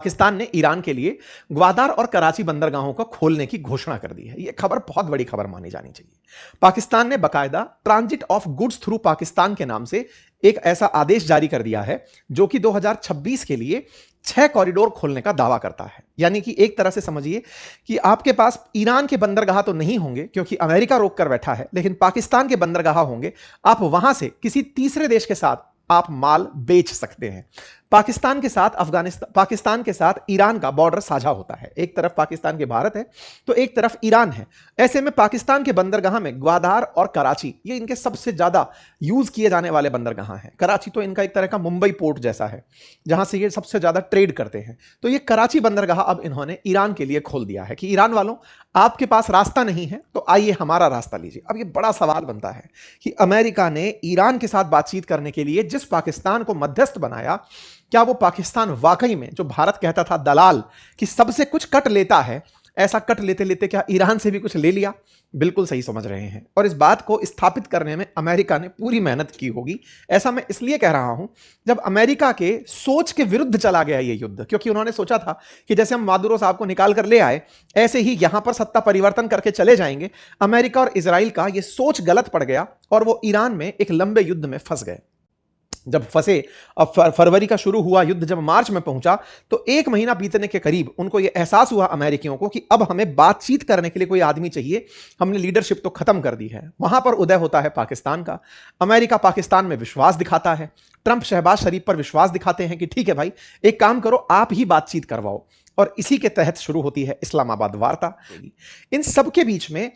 पाकिस्तान ने ईरान के लिए ग्वादार और कराची बंदरगाहों को खोलने की घोषणा कर दी है। यह खबर बहुत बड़ी खबर मानी जानी चाहिए। पाकिस्तान ने बकायदा transit of goods through Pakistan के नाम से एक ऐसा आदेश जारी कर दिया है जो कि 2026 के लिए 6 कॉरिडोर खोलने का दावा करता है। यानी कि एक तरह से समझिए कि आपके पास ईरान के बंदरगाह तो नहीं होंगे क्योंकि अमेरिका रोक कर बैठा है, लेकिन पाकिस्तान के बंदरगाह होंगे। आप वहां से किसी तीसरे देश के साथ आप माल बेच सकते हैं। पाकिस्तान के साथ ईरान का बॉर्डर साझा होता है। एक तरफ पाकिस्तान के भारत है तो एक तरफ ईरान है। ऐसे में पाकिस्तान के बंदरगाह में ग्वादार और कराची ये इनके सबसे ज्यादा यूज किए जाने वाले बंदरगाह हैं। कराची तो इनका एक तरह का मुंबई पोर्ट जैसा है जहां से ये सबसे ज्यादा ट्रेड करते हैं। तो ये कराची बंदरगाह अब इन्होंने ईरान के लिए खोल दिया है कि ईरान वालों, आपके पास रास्ता नहीं है तो आइए हमारा रास्ता लीजिए। अब ये बड़ा सवाल बनता है कि अमेरिका ने ईरान के साथ बातचीत करने के लिए जिस पाकिस्तान को मध्यस्थ बनाया, क्या वो पाकिस्तान वाकई में, जो भारत कहता था दलाल कि सबसे कुछ कट लेता है, ऐसा कट लेते लेते क्या ईरान से भी कुछ ले लिया? बिल्कुल सही समझ रहे हैं। और इस बात को स्थापित करने में अमेरिका ने पूरी मेहनत की होगी। ऐसा मैं इसलिए कह रहा हूं, जब अमेरिका के सोच के विरुद्ध चला गया ये युद्ध, क्योंकि उन्होंने सोचा था कि जैसे हम मादुरो साहब को निकाल कर ले आए ऐसे ही यहां पर सत्ता परिवर्तन करके चले जाएंगे। अमेरिका और इजराइल का यह सोच गलत पड़ गया और वो ईरान में एक लंबे युद्ध में फंस गए। जब फंसे, अब फरवरी का शुरू हुआ युद्ध, जब मार्च में पहुंचा तो 1 महीना बीतने के करीब उनको यह एहसास हुआ अमेरिकियों को कि अब हमें बातचीत करने के लिए कोई आदमी चाहिए। हमने लीडरशिप तो खत्म कर दी है। वहां पर उदय होता है पाकिस्तान का। अमेरिका पाकिस्तान में विश्वास दिखाता है। ट्रंप शहबाज शरीफ पर विश्वास दिखाते हैं कि ठीक है भाई, एक काम करो, आप ही बातचीत करवाओ। और इसी के तहत शुरू होती है इस्लामाबाद वार्ता। इन सब के बीच में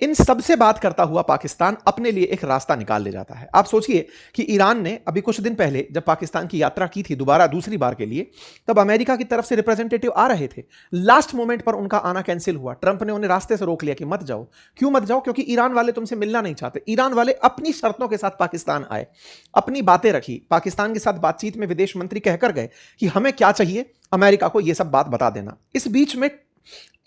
इन सबसे बात करता हुआ पाकिस्तान अपने लिए एक रास्ता निकाल ले जाता है। आप सोचिए कि ईरान ने अभी कुछ दिन पहले जब पाकिस्तान की यात्रा की थी दोबारा दूसरी बार के लिए, तब अमेरिका की तरफ से रिप्रेजेंटेटिव आ रहे थे। लास्ट मोमेंट पर उनका आना कैंसिल हुआ। ट्रंप ने उन्हें रास्ते से रोक लिया कि मत जाओ। क्यों मत जाओ? क्योंकि ईरान वाले तुमसे मिलना नहीं चाहते। ईरान वाले अपनी शर्तों के साथ पाकिस्तान आए, अपनी बातें रखी। पाकिस्तान के साथ बातचीत में विदेश मंत्री कहकर गए कि हमें क्या चाहिए, अमेरिका को यह सब बात बता देना। इस बीच में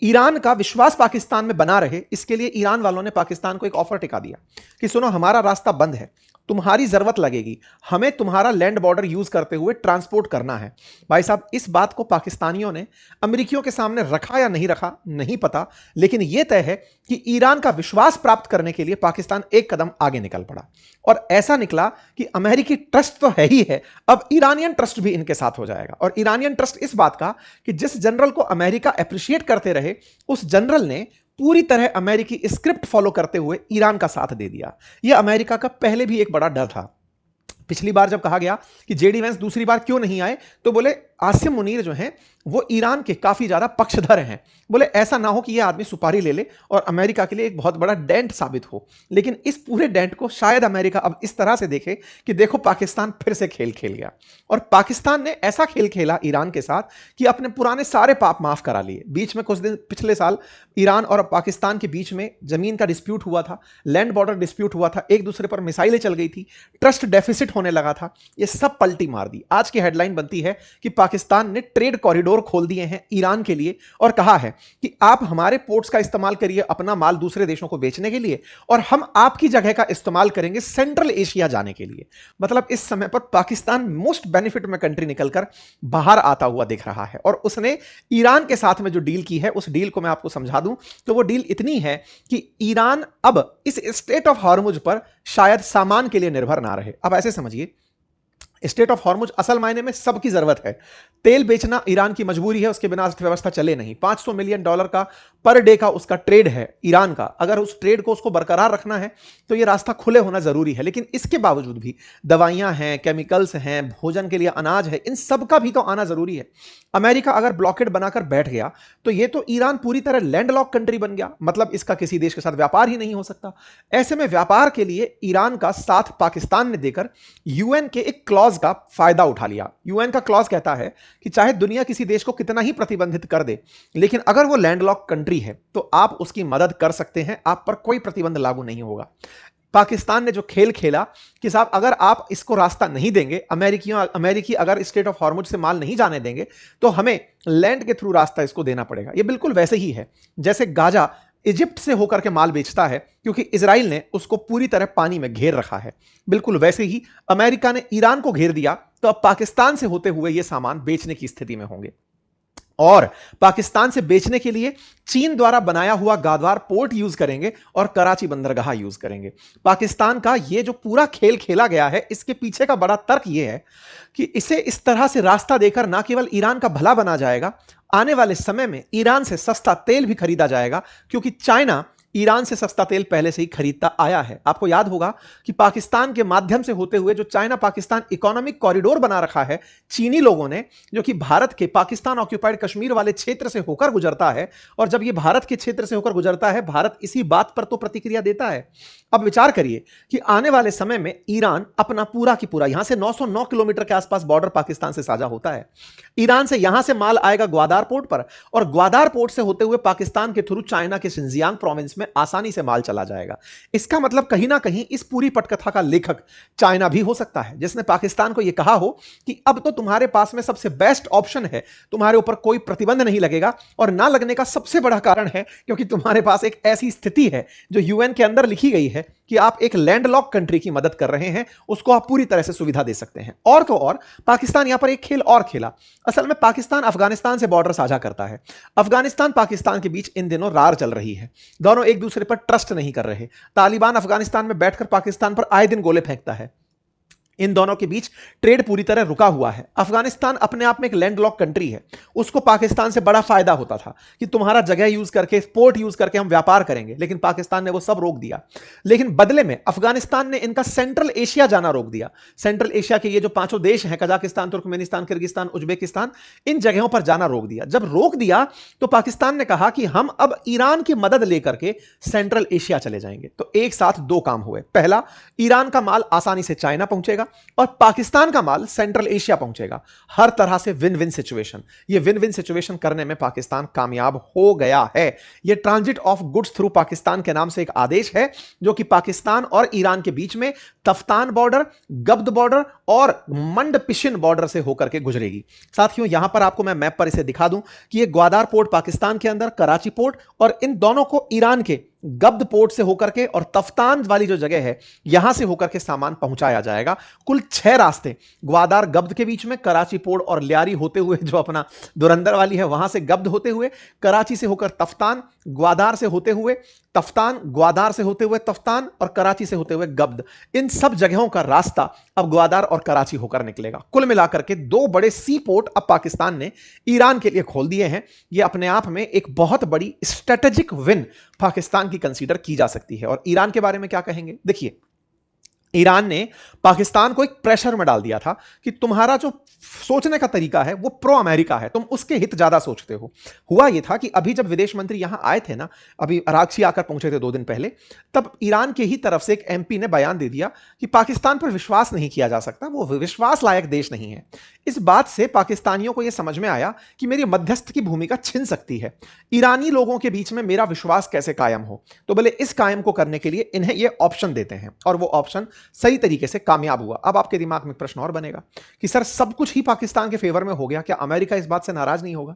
ईरान का विश्वास पाकिस्तान में बना रहे, इसके लिए ईरान वालों ने पाकिस्तान को एक ऑफर टिका दिया कि सुनो, हमारा रास्ता बंद है, तुम्हारी जरूरत लगेगी, हमें तुम्हारा लैंड बॉर्डर यूज करते हुए ट्रांसपोर्ट करना है। भाई साहब, इस बात को पाकिस्तानियों ने अमेरिकियों के सामने रखा या नहीं रखा नहीं पता, लेकिन यह तय है कि ईरान का विश्वास प्राप्त करने के लिए पाकिस्तान एक कदम आगे निकल पड़ा। और ऐसा निकला कि अमेरिकी ट्रस्ट तो है ही है, अब ईरानियन ट्रस्ट भी इनके साथ हो जाएगा। और ईरानियन ट्रस्ट इस बात का कि जिस जनरल को अमेरिका अप्रिशिएट करते रहे, उस जनरल ने पूरी तरह अमेरिकी स्क्रिप्ट फॉलो करते हुए ईरान का साथ दे दिया। यह अमेरिका का पहले भी एक बड़ा डर था। पिछली बार जब कहा गया कि जेडी वेंस दूसरी बार क्यों नहीं आए, तो बोले आसिम मुनीर जो हैं वो ईरान के काफी ज्यादा पक्षधर हैं। बोले ऐसा ना हो कि यह आदमी सुपारी ले ले और अमेरिका के लिए एक बहुत बड़ा डेंट साबित हो। लेकिन इस पूरे डेंट को शायद अमेरिका अब इस तरह से देखे कि देखो, पाकिस्तान फिर से खेल खेल गया। और पाकिस्तान ने ऐसा खेल खेला ईरान के साथ कि अपने पुराने सारे पाप माफ करा लिए। बीच में कुछ दिन पिछले साल ईरान और पाकिस्तान के बीच में जमीन का डिस्प्यूट हुआ था, लैंड बॉर्डर डिस्प्यूट हुआ था, एक दूसरे पर मिसाइलें चल गई थी, ट्रस्ट डेफिसिट होने लगा था। ये सब पलटी मार दी। आज की हेडलाइन बनती है कि पाकिस्तान ने ट्रेड कॉरिडोर खोल दिए हैं ईरान के लिए और कहा है कि आप हमारे पोर्ट्स का इस्तेमाल करिए अपना माल दूसरे देशों को बेचने के लिए, और हम आपकी जगह का इस्तेमाल करेंगे सेंट्रल एशिया जाने के लिए। मतलब इस समय पर पाकिस्तान मोस्ट बेनिफिट में कंट्री निकलकर बाहर आता हुआ दिख रहा है। और उसने ईरान के साथ में जो डील की है, उस डील को मैं आपको समझा दूं तो वो डील इतनी है कि ईरान अब इस स्ट्रेट ऑफ हॉर्मुज पर शायद सामान के लिए निर्भर ना रहे। अब ऐसे समझिए, स्टेट ऑफ हॉर्मुज असल मायने में सबकी जरूरत है। तेल बेचना ईरान की मजबूरी है, उसके बिना अर्थव्यवस्था चले नहीं। $500 मिलियन का पर डे का उसका ट्रेड है ईरान का। अगर उस ट्रेड को उसको बरकरार रखना है तो यह रास्ता खुले होना जरूरी है। लेकिन इसके बावजूद भी दवाइयां हैं, केमिकल्स हैं, भोजन के लिए अनाज है, इन सब का भी तो आना जरूरी है। अमेरिका अगर ब्लॉकेड बनाकर बैठ गया तो यह तो ईरान पूरी तरह लैंडलॉक कंट्री बन गया, मतलब इसका किसी देश के साथ व्यापार ही नहीं हो सकता। ऐसे में व्यापार के लिए ईरान का साथ पाकिस्तान ने देकर यूएन के एक क्लॉज का फायदा उठा लिया। यूएन का क्लॉज कहता है कि चाहे दुनिया किसी देश को कितना ही प्रतिबंधित कर दे, लेकिन अगर वो लैंडलॉक कंट्री है तो आप उसकी मदद कर सकते हैं, आप पर कोई प्रतिबंध लागू नहीं होगा। पाकिस्तान ने जो खेल खेला कि साहब अगर आप इसको रास्ता नहीं देंगे, अमेरिकी अगर स्ट्रेट ऑफ हॉर्मुज से माल नहीं जाने देंगे तो हमें लैंड के थ्रू रास्ता इसको देना पड़ेगा। यह बिल्कुल वैसे ही है जैसे गाजा इजिप्ट से होकर के माल बेचता है क्योंकि इजराइल ने उसको पूरी तरह पानी में घेर रखा है। बिल्कुल वैसे ही अमेरिका ने ईरान को घेर दिया तो अब पाकिस्तान से होते हुए यह सामान बेचने की स्थिति में होंगे। और पाकिस्तान से बेचने के लिए चीन द्वारा बनाया हुआ गाद्वार पोर्ट यूज करेंगे और कराची बंदरगाह यूज करेंगे। पाकिस्तान का यह जो पूरा खेल खेला गया है, इसके पीछे का बड़ा तर्क यह है कि इसे इस तरह से रास्ता देकर ना केवल ईरान का भला बना जाएगा, आने वाले समय में ईरान से सस्ता तेल भी खरीदा जाएगा, क्योंकि चाइना ईरान से सस्ता तेल पहले से ही खरीदता आया है। आपको याद होगा कि पाकिस्तान के माध्यम से होते हुए जो चाइना पाकिस्तान इकोनॉमिक कॉरिडोर बना रखा है चीनी लोगों ने, जो कि भारत के पाकिस्तान ऑक्यूपाइड कश्मीर वाले क्षेत्र से होकर गुजरता है, और जब यह भारत के क्षेत्र से होकर गुजरता है, भारत इसी बात पर तो प्रतिक्रिया देता है। अब विचार करिए कि आने वाले समय में ईरान अपना पूरा की पूरा, यहां से 909 किलोमीटर के आसपास बॉर्डर पाकिस्तान से साझा होता है, ईरान से यहां से माल आएगा ग्वादार पोर्ट पर, और ग्वादार पोर्ट से होते हुए पाकिस्तान के थ्रू चाइना के शिनजियांग प्रोविंस में आसानी से माल चला जाएगा। इसका मतलब कहीं ना कहीं इस पूरी पटकथा का लेखक चाइना भी हो सकता है, जिसने पाकिस्तान को यह कहा हो कि अब तो तुम्हारे पास में सबसे बेस्ट ऑप्शन है, तुम्हारे ऊपर कोई प्रतिबंध नहीं लगेगा, और ना लगने का सबसे बड़ा कारण है क्योंकि तुम्हारे पास एक ऐसी स्थिति है जो यूएन के अंदर लिखी गई है कि आप एक लैंडलॉक कंट्री की मदद कर रहे हैं, उसको आप पूरी तरह से सुविधा दे सकते हैं। और तो और पाकिस्तान यहां पर एक खेल और खेला। असल में पाकिस्तान अफगानिस्तान से बॉर्डर साझा करता है। अफगानिस्तान पाकिस्तान के बीच इन दिनों रार चल रही है, दोनों एक दूसरे पर ट्रस्ट नहीं कर रहे। तालिबान अफगानिस्तान में बैठकर पाकिस्तान पर आए दिन गोले फेंकता है। इन दोनों के बीच ट्रेड पूरी तरह रुका हुआ है। अफगानिस्तान अपने आप में एक लैंडलॉक कंट्री है, उसको पाकिस्तान से बड़ा फायदा होता था कि तुम्हारा जगह यूज करके, पोर्ट यूज करके हम व्यापार करेंगे, लेकिन पाकिस्तान ने वो सब रोक दिया। लेकिन बदले में अफगानिस्तान ने इनका सेंट्रल एशिया जाना रोक दिया। सेंट्रल एशिया के ये जो 5 देश हैं, कजाकिस्तान, तुर्कमेनिस्तान, किर्गिस्तान, उज्बेकिस्तान, इन जगहों पर जाना रोक दिया। जब रोक दिया तो पाकिस्तान ने कहा कि हम अब ईरान की मदद लेकर के सेंट्रल एशिया चले जाएंगे। तो एक साथ दो काम हुए। पहला, ईरान का माल आसानी से चाइना पहुंचेगा और पाकिस्तान का माल सेंट्रल एशिया पहुंचेगा। हर तरह से विन विन सिचुएशन। ये विन विन सिचुएशन करने में पाकिस्तान कामयाब हो गया है। ये transit of goods through Pakistan के नाम से एक आदेश है जो कि पाकिस्तान और ईरान के बीच में तफ्तान बॉर्डर, गब्द बॉर्डर और मंडपिशिन बॉर्डर से होकर के गुजरेगी। साथियों, यहां पर आपको मैं मैप पर इसे दिखा दूं कि ये ग्वादार पोर्ट पाकिस्तान के अंदर, कराची पोर्ट, और इन दोनों को ईरान के गब्द पोर्ट से होकर के और तफ्तान वाली जो जगह है यहां से होकर के सामान पहुंचाया जाएगा। कुल 6 रास्ते, ग्वादार गब्द के बीच में, कराची पोर्ट और लियारी होते हुए, जो अपना दुरंदर वाली है वहां से गब्द होते हुए, कराची से होकर तफ्तान, ग्वादार से होते हुए तफ्तान, ग्वादार से होते हुए तफ्तान, और कराची से होते हुए गब्द। इन सब जगहों का रास्ता अब ग्वादार और कराची होकर निकलेगा। कुल मिलाकर के 2 बड़े सी पोर्ट अब पाकिस्तान ने ईरान के लिए खोल दिए हैं। यह अपने आप में एक बहुत बड़ी स्ट्रेटेजिक विन पाकिस्तान की कंसीडर की जा सकती है। और ईरान के बारे में क्या कहेंगे? देखिए, ईरान ने पाकिस्तान को एक प्रेशर में डाल दिया था कि तुम्हारा जो सोचने का तरीका है वो प्रो अमेरिका है, तुम उसके हित ज्यादा सोचते हो। हुआ यह था कि अभी जब विदेश मंत्री यहां आए थे ना, अभी अरागची आकर पहुंचे थे 2 दिन पहले, तब ईरान के ही तरफ से एक एमपी ने बयान दे दिया कि पाकिस्तान पर विश्वास नहीं किया जा सकता, वो विश्वास लायक देश नहीं है। इस बात से पाकिस्तानियों को यह समझ में आया कि मेरी मध्यस्थ की भूमिका छिन सकती है, ईरानी लोगों के बीच में मेरा विश्वास कैसे कायम हो। तो बोले इस कायम को करने के लिए इन्हें यह ऑप्शन देते हैं, और वो ऑप्शन सही तरीके से कामयाब हुआ। अब आपके दिमाग में प्रश्न और बनेगा कि सर, सब कुछ ही पाकिस्तान के फेवर में हो गया, क्या अमेरिका इस बात से नाराज नहीं होगा?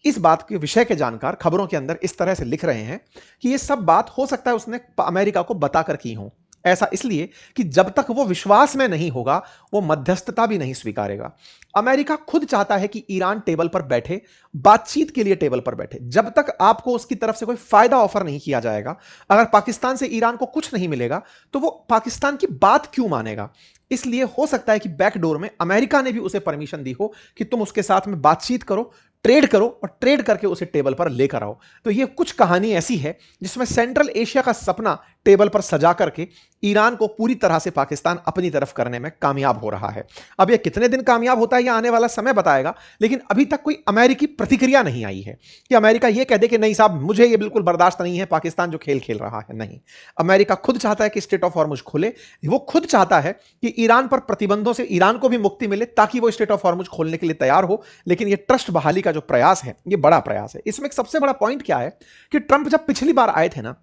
इस बात के विषय के जानकार खबरों के अंदर इस तरह से लिख रहे हैं कि यह सब बात हो सकता है उसने अमेरिका को बताकर की हो। ऐसा इसलिए कि जब तक वो विश्वास में नहीं होगा, वो मध्यस्थता भी नहीं स्वीकारेगा। अमेरिका खुद चाहता है कि ईरान टेबल पर बैठे, बातचीत के लिए टेबल पर बैठे। जब तक आपको उसकी तरफ से कोई फायदा ऑफर नहीं किया जाएगा, अगर पाकिस्तान से ईरान को कुछ नहीं मिलेगा, तो वो पाकिस्तान की बात क्यों मानेगा? इसलिए हो सकता है कि बैकडोर में अमेरिका ने भी उसे परमिशन दी हो कि तुम उसके साथ में बातचीत करो, ट्रेड करो, और ट्रेड करके उसे टेबल पर लेकर आओ। तो यह कुछ कहानी ऐसी है जिसमें सेंट्रल एशिया का सपना टेबल पर सजा करके ईरान को पूरी तरह से पाकिस्तान अपनी तरफ करने में कामयाब हो रहा है। अब यह कितने दिन कामयाब होता है यह आने वाला समय बताएगा, लेकिन अभी तक कोई अमेरिकी प्रतिक्रिया नहीं आई है कि अमेरिका यह कह दे कि नहीं साहब, मुझे यह बिल्कुल बर्दाश्त नहीं है पाकिस्तान जो खेल खेल रहा है। नहीं, अमेरिका खुद चाहता है कि स्ट्रेट ऑफ हॉर्मुज खुले। वो खुद चाहता है कि ईरान पर प्रतिबंधों से ईरान को भी मुक्ति मिले, ताकि वो स्ट्रेट ऑफ हॉर्मुज खोलने के लिए तैयार हो। लेकिन यह ट्रस्ट बहाली का जो प्रयास है, यह बड़ा प्रयास है। इसमें एक सबसे बड़ा पॉइंट क्या है कि ट्रंप जब पिछली बार आए थे ना,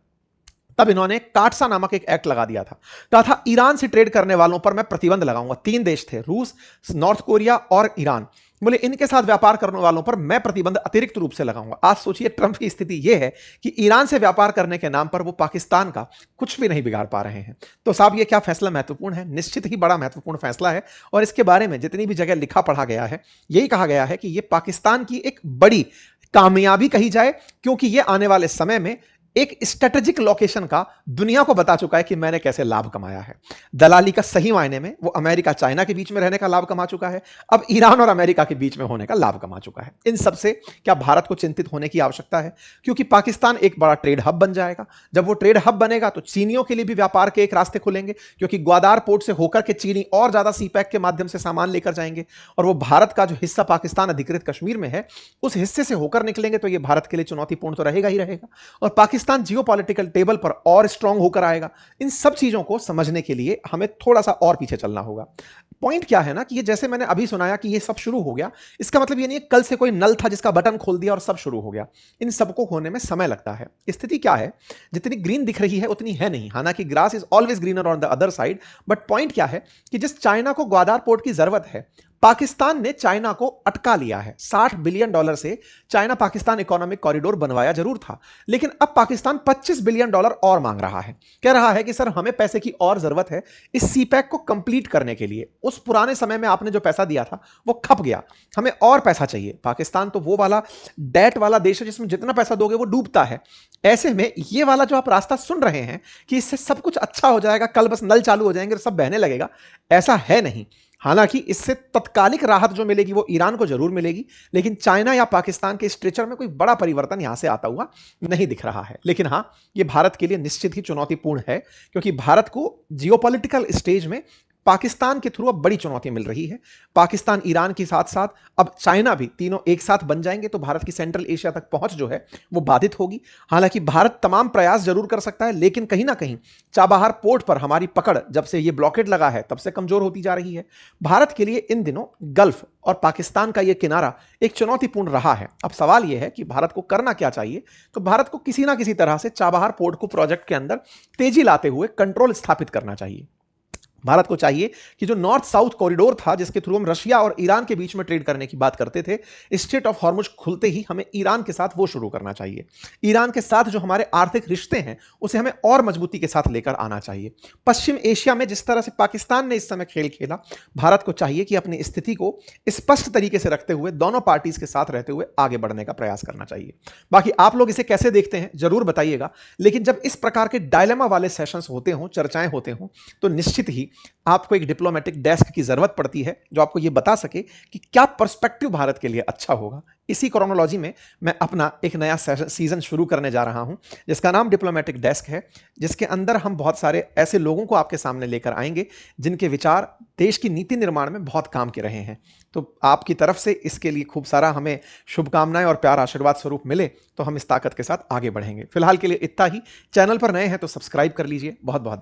तब इन्होंने काटसा नामक एक एक्ट लगा दिया था। कहा था ईरान से ट्रेड करने वालों पर मैं प्रतिबंध लगाऊंगा। 3 देश थे, रूस, नॉर्थ कोरिया और ईरान। बोले इनके साथ व्यापार करने वालों पर मैं प्रतिबंध अतिरिक्त रूप से लगाऊंगा। आज सोचिए ट्रंप की स्थिति यह है कि ईरान से व्यापार करने के नाम पर वो पाकिस्तान का कुछ भी नहीं बिगाड़ पा रहे हैं। तो साहब ये क्या फैसला महत्वपूर्ण है? निश्चित ही बड़ा महत्वपूर्ण फैसला है। और इसके बारे में जितनी भी जगह लिखा पढ़ा गया है, यही कहा गया है कि ये पाकिस्तान की एक बड़ी कामयाबी कही जाए, क्योंकि ये आने वाले समय में एक स्ट्रेटेजिक लोकेशन का दुनिया को बता चुका है कि मैंने कैसे लाभ कमाया है। दलाली का सही मायने में वो अमेरिका चाइना के बीच में रहने का लाभ कमा चुका है, अब ईरान और अमेरिका के बीच में होने का लाभ कमा चुका है। इन सब से क्या भारत को चिंतित होने की आवश्यकता है? क्योंकि पाकिस्तान एक बड़ा ट्रेड हब बन जाएगा। जब वो ट्रेड हब बनेगा तो चीनियों के लिए भी व्यापार के एक रास्ते खुलेंगे, क्योंकि ग्वादार पोर्ट से होकर के चीनी और ज्यादा सीपैक के माध्यम से सामान लेकर जाएंगे, और वो भारत का जो हिस्सा पाकिस्तान अधिकृत कश्मीर में है उस हिस्से से होकर निकलेंगे। तो ये भारत के लिए चुनौतीपूर्ण तो रहेगा ही रहेगा, और पाकिस्तान जियोपॉलिटिकल टेबल पर और स्ट्रांग होकर आएगा। इन सब चीजों को समझने के लिए हमें थोड़ा सा और पीछे चलना होगा। पॉइंट क्या है ना कि ये जैसे मैंने अभी सुनाया कि ये सब शुरू हो गया, इसका मतलब ये नहीं है कल से कोई नल था जिसका बटन खोल दिया और सब शुरू हो गया। इन सबको होने में समय लगता है। स्थिति क्या है, जितनी ग्रीन दिख रही है उतनी है नहीं। हालांकि grass is always greener on the other side, but point क्या है कि जिस चाइना को ग्वादार पोर्ट की जरूरत है, पाकिस्तान ने चाइना को अटका लिया है। $60 बिलियन से चाइना पाकिस्तान इकोनॉमिक कॉरिडोर बनवाया जरूर था, लेकिन अब पाकिस्तान $25 बिलियन और मांग रहा है। कह रहा है कि सर हमें पैसे की और जरूरत है इस सीपैक को कंप्लीट करने के लिए। उस पुराने समय में आपने जो पैसा दिया था वो खप गया, हमें और पैसा चाहिए। पाकिस्तान तो वो वाला डेट वाला देश है जिसमें जितना पैसा दोगे वो डूबता है। ऐसे में ये वाला जो आप रास्ता सुन रहे हैं कि इससे सब कुछ अच्छा हो जाएगा, कल बस नल चालू हो जाएंगे और सब बहने लगेगा, ऐसा है नहीं। हालांकि इससे तत्कालिक राहत जो मिलेगी वो ईरान को जरूर मिलेगी, लेकिन चाइना या पाकिस्तान के स्ट्रेचर में कोई बड़ा परिवर्तन यहां से आता हुआ नहीं दिख रहा है। लेकिन हां, ये भारत के लिए निश्चित ही चुनौतीपूर्ण है, क्योंकि भारत को जियोपॉलिटिकल स्टेज में पाकिस्तान के थ्रू अब बड़ी चुनौतियां मिल रही है। पाकिस्तान, ईरान के साथ साथ अब चाइना भी, तीनों एक साथ बन जाएंगे तो भारत की सेंट्रल एशिया तक पहुंच जो है वो बाधित होगी। हालांकि भारत तमाम प्रयास जरूर कर सकता है, लेकिन कहीं ना कहीं चाबहार पोर्ट पर हमारी पकड़ जब से ये ब्लॉकेड लगा है तब से कमजोर होती जा रही है। भारत के लिए इन दिनों गल्फ और पाकिस्तान का यह किनारा एक चुनौतीपूर्ण रहा है। अब सवाल यह है कि भारत को करना क्या चाहिए। तो भारत को किसी ना किसी तरह से चाबहार पोर्ट को प्रोजेक्ट के अंदर तेजी लाते हुए कंट्रोल स्थापित करना चाहिए। भारत को चाहिए कि जो नॉर्थ साउथ कॉरिडोर था जिसके थ्रू हम रशिया और ईरान के बीच में ट्रेड करने की बात करते थे, स्ट्रेट ऑफ हॉर्मुज खुलते ही हमें ईरान के साथ वो शुरू करना चाहिए। ईरान के साथ जो हमारे आर्थिक रिश्ते हैं उसे हमें और मजबूती के साथ लेकर आना चाहिए। पश्चिम एशिया में जिस तरह से पाकिस्तान ने इस समय खेल खेला, भारत को चाहिए कि अपनी स्थिति को स्पष्ट तरीके से रखते हुए दोनों पार्टीज के साथ रहते हुए आगे बढ़ने का प्रयास करना चाहिए। बाकी आप लोग इसे कैसे देखते हैं जरूर बताइएगा। लेकिन जब इस प्रकार के डायलेमा वाले सेशंस होते हों, चर्चाएं होते हों, तो निश्चित ही आपको एक डिप्लोमेटिक डेस्क की जरूरत पड़ती है जो आपको यह बता सके कि क्या पर्सपेक्टिव भारत के लिए अच्छा होगा। इसी क्रोनोलॉजी में मैं अपना एक नया सीजन शुरू करने जा रहा हूं जिसका नाम डिप्लोमेटिक डेस्क है, जिसके अंदर हम बहुत सारे ऐसे लोगों को आपके सामने लेकर आएंगे जिनके विचार देश की नीति निर्माण में बहुत काम के रहे हैं। तो आपकी तरफ से इसके लिए खूब सारा हमें शुभकामनाएं और प्यार आशीर्वाद स्वरूप मिले तो हम इस ताकत के साथ आगे बढ़ेंगे। फिलहाल के लिए इतना ही। चैनल पर नए हैं तो सब्सक्राइब कर लीजिए। बहुत बहुत धन्यवाद।